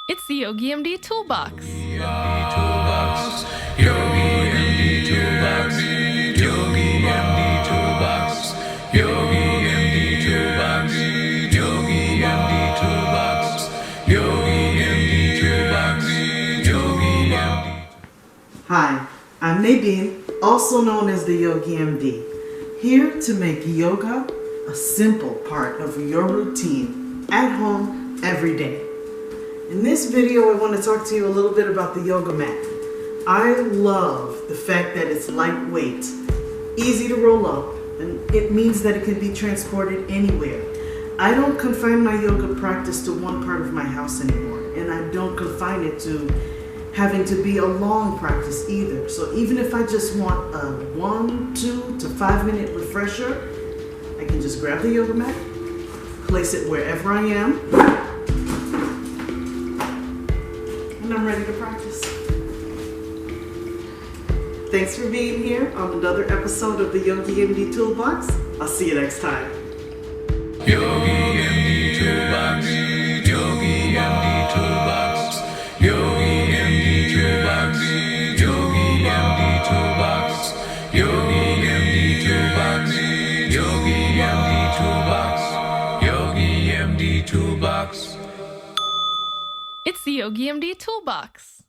It's the Yogi MD Toolbox. Toolbox, Yogi MD Toolbox, Yogi MD Toolbox, Yogi MD Toolbox, Yogi MD Toolbox, Yogi MD Toolbox, Yogi MD. Hi, I'm Nadine, also known as the Yogi MD, here to make yoga a simple part of your routine at home every day. In this video, I want to talk to you a little bit about the yoga mat. I love the fact that it's lightweight, easy to roll up, and it means that it can be transported anywhere. I don't confine my yoga practice to one part of my house anymore, and I don't confine it to having to be a long practice either. So even if I just want a 1, 2 to 5 minute refresher, I can just grab the yoga mat, place it wherever I am, and I'm ready to practice. Thanks for being here on another episode of the Yogi MD Toolbox. I'll see you next time. Yogi MD Toolbox, Yogi MD Toolbox, Yogi MD Toolbox, Yogi MD Toolbox, Yogi MD Toolbox, Yogi MD Toolbox, Yogi MD Toolbox. It's the Yogi MD Toolbox.